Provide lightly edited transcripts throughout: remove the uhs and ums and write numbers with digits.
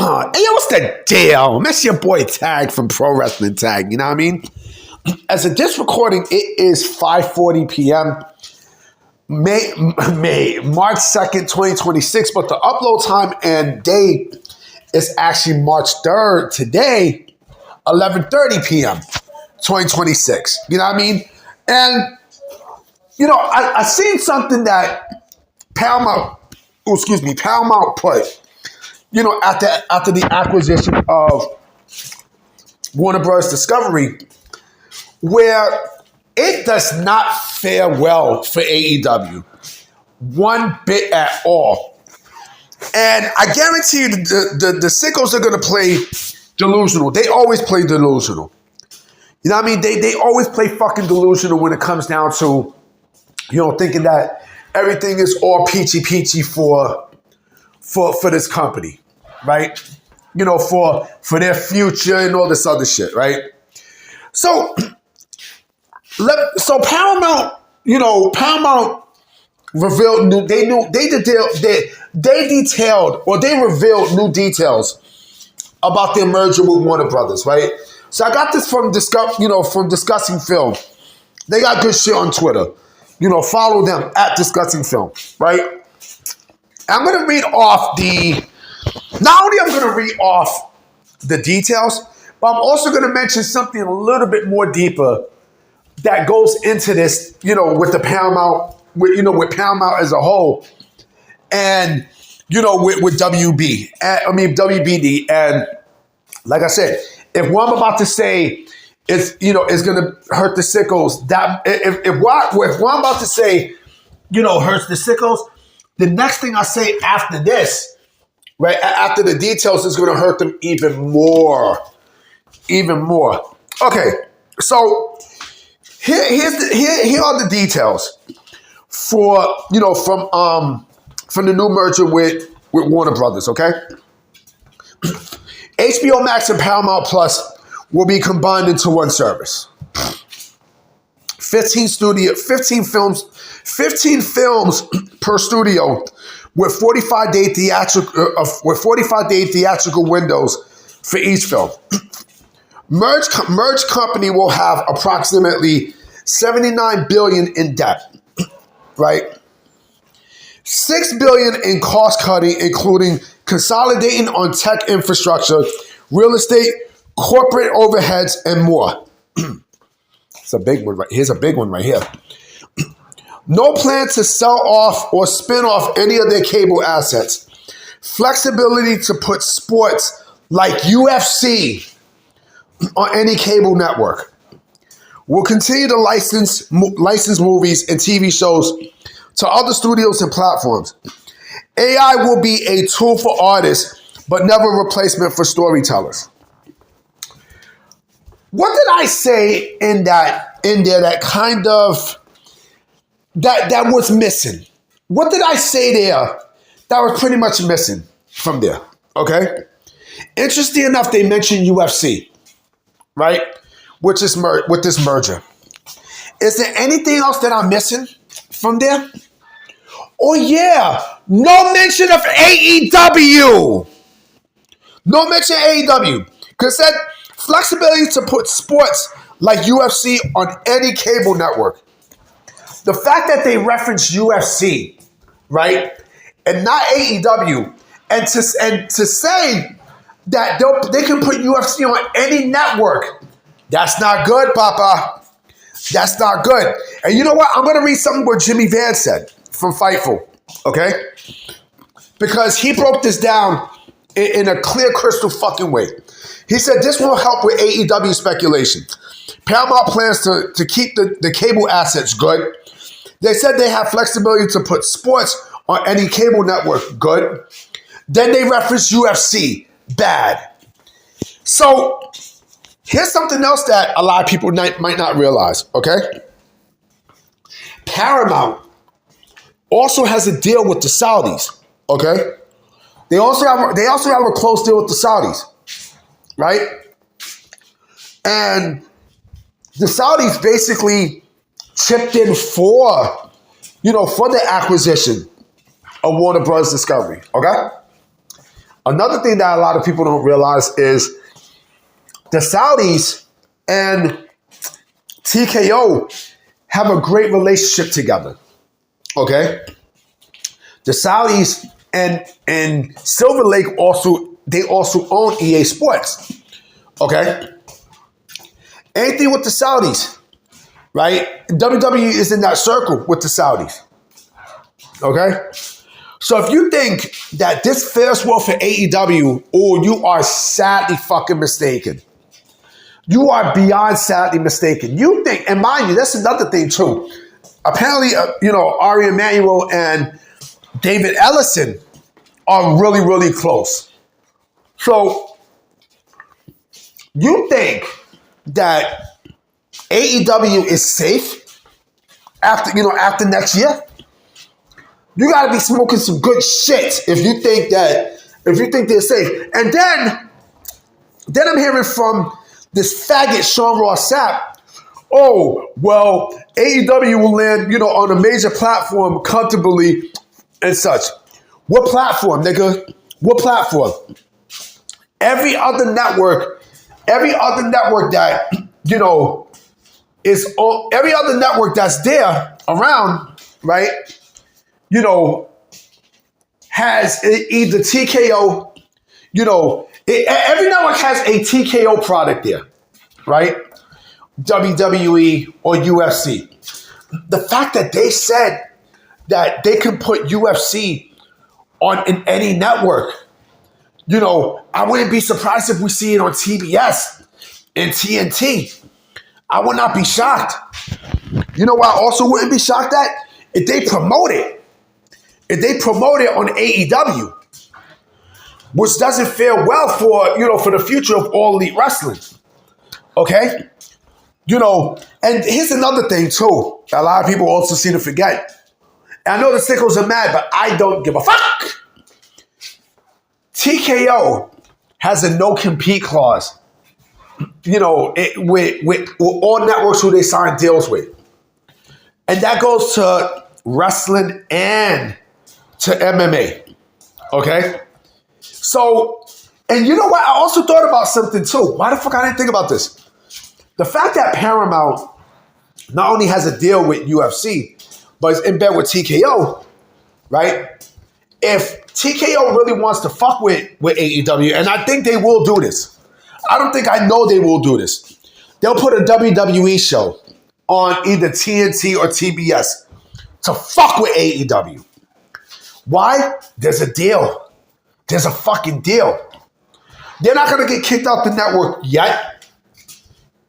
Hey, what's the deal? Miss your boy Tag from Pro Wrestling Tag. You know what I mean? As of this recording, it is 5:40 p.m. March 2nd, 2026. But the upload time and date is actually March 3rd today, 11:30 p.m. 2026. You know what I mean? And I seen something that Paramount put. After the acquisition of Warner Bros. Discovery, where it does not fare well for AEW, one bit at all. And I guarantee you the sickos are going to play delusional. They always play delusional. You know what I mean? They always play fucking delusional when it comes down to, thinking that everything is all peachy for this company, right? For their future and all this other shit, right? So Paramount, Paramount revealed they revealed new details about their merger with Warner Brothers, right? So I got this from Discussing Film. They got good shit on Twitter. Follow them at Discussing Film, right? I'm going to read off not only I'm going to read off the details, but I'm also going to mention something a little bit more deeper that goes into this, with the Paramount, with Paramount as a whole, and, with WBD. And like I said, if what I'm about to say is going to hurt the sickos, that if what I'm about to say, hurts the sickos, the next thing I say after this, right, after the details, is going to hurt them even more. Okay, so here are the details from the new merger with Warner Brothers. Okay, HBO Max and Paramount Plus will be combined into one service. 15 films per studio with 45-day theatrical windows for each film. Merge company will have approximately $79 billion in debt, right? $6 billion in cost cutting, including consolidating on tech infrastructure, real estate, corporate overheads, and more. It's a big one. Here's a big one right here. No plan to sell off or spin off any of their cable assets. Flexibility to put sports like UFC on any cable network. We'll continue to license movies and TV shows to other studios and platforms. AI will be a tool for artists, but never a replacement for storytellers. What did I say in there that kind of that was missing? What did I say there that was pretty much missing from there? Okay. Interesting enough, they mentioned UFC, right? With this merger. Is there anything else that I'm missing from there? Oh yeah, no mention of AEW. No mention of AEW. Because that flexibility to put sports like UFC on any cable network. The fact that they reference UFC, right, and not AEW, and to say that they can put UFC on any network, that's not good, Papa. That's not good. And you know what? I'm going to read something what Jimmy Van said from Fightful, okay? Because he broke this down in a clear, crystal fucking way. He said this will help with AEW speculation. Paramount plans to keep the cable assets good. They said they have flexibility to put sports on any cable network good. Then they reference UFC, bad. So here's something else that a lot of people might not realize, okay? Paramount also has a deal with the Saudis, okay? They also have a close deal with the Saudis, right? And the Saudis basically chipped in for the acquisition of Warner Bros. Discovery, okay? Another thing that a lot of people don't realize is the Saudis and TKO have a great relationship together. Okay? The Saudis and Silver Lake also own EA Sports. Okay? Anything with the Saudis, right? WWE is in that circle with the Saudis. Okay? So if you think that this fares well for AEW, you are sadly fucking mistaken. You are beyond sadly mistaken. You think, and mind you, that's another thing too. Apparently, Ari Emanuel and David Ellison are really, really close. So you think that AEW is safe after next year? You got to be smoking some good shit if you think they're safe. And then I'm hearing from this faggot Sean Ross Sapp. Oh, well, AEW will land, on a major platform comfortably and such. What platform, nigga? What platform? Every other network that, every other network that's there around, right? Has either TKO, every network has a TKO product there, right? WWE or UFC. The fact that they said that they can put UFC in any network, I wouldn't be surprised if we see it on TBS and TNT. I would not be shocked. You know what I also wouldn't be shocked at? If they promote it. If they promote it on AEW, which doesn't fare well for the future of All Elite Wrestling. Okay? And here's another thing too. A lot of people also seem to forget. And I know the sickos are mad, but I don't give a fuck. TKO has a no-compete clause, with all networks who they sign deals with. And that goes to wrestling and to MMA. Okay? So, and you know what? I also thought about something too. Why the fuck I didn't think about this? The fact that Paramount not only has a deal with UFC, but is in bed with TKO, right? If TKO really wants to fuck with AEW, and I think they will do this. I know they will do this. They'll put a WWE show on either TNT or TBS to fuck with AEW. Why? There's a deal. There's a fucking deal. They're not going to get kicked off the network yet.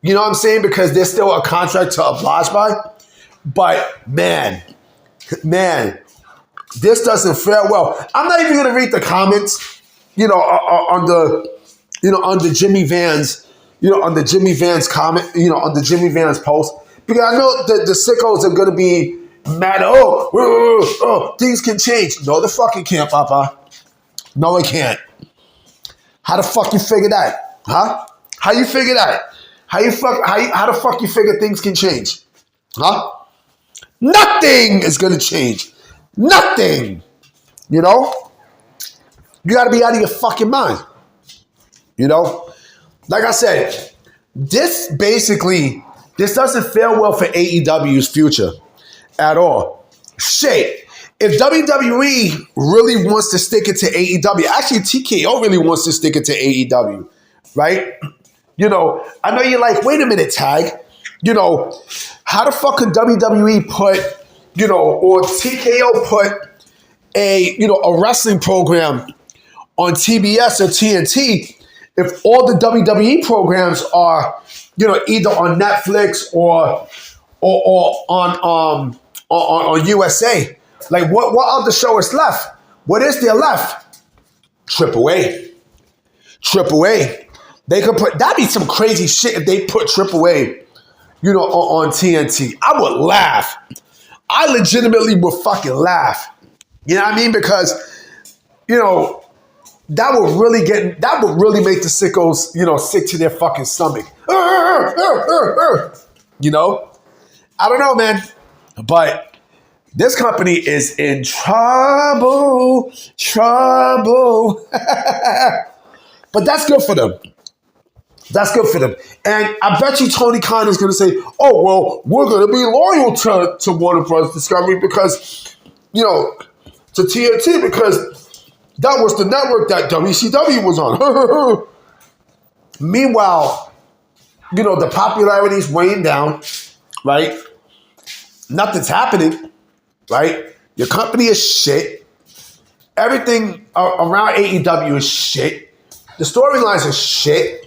You know what I'm saying? Because there's still a contract to oblige by. But man, this doesn't fare well. I'm not even going to read the comments, under Jimmy Van's, on the Jimmy Van's comment, on the Jimmy Van's post. Because I know that the sickos are going to be mad. Oh, things can change. No, the fucking can't, Papa. No, it can't. How the fuck you figure that? Huh? How you figure that? How the fuck you figure things can change? Huh? Nothing is going to change. Nothing. You got to be out of your fucking mind. Like I said, this doesn't fare well for AEW's future at all. Shit. If WWE really wants to stick it to AEW, actually TKO really wants to stick it to AEW, right? I know you're like, wait a minute, Tag. How the fuck could WWE put, or TKO put a wrestling program on TBS or TNT if all the WWE programs are, either on Netflix or on USA? Like, what other show is left? What is there left? AAA. They could put, that'd be some crazy shit if they put AAA, on TNT. I would laugh. I legitimately would fucking laugh. You know what I mean? Because, that would really make the sickos, sick to their fucking stomach. I don't know, man. But This company is in trouble. Trouble. But that's good for them. That's good for them. And I bet you Tony Khan is going to say, oh, well, we're going to be loyal to Warner Bros. Discovery because, to TNT because that was the network that WCW was on. Meanwhile, the popularity is weighing down, right? Nothing's happening, right? Your company is shit. Everything around AEW is shit. The storylines are shit.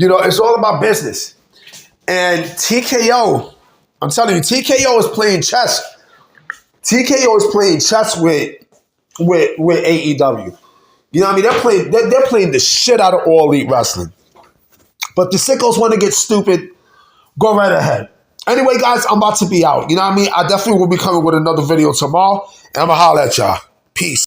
It's all about business. And TKO, I'm telling you, TKO is playing chess. TKO is playing chess with AEW. You know what I mean? They're playing the shit out of All Elite Wrestling. But the sickos want to get stupid, go right ahead. Anyway, guys, I'm about to be out. You know what I mean? I definitely will be coming with another video tomorrow. And I'm going to holler at y'all. Peace.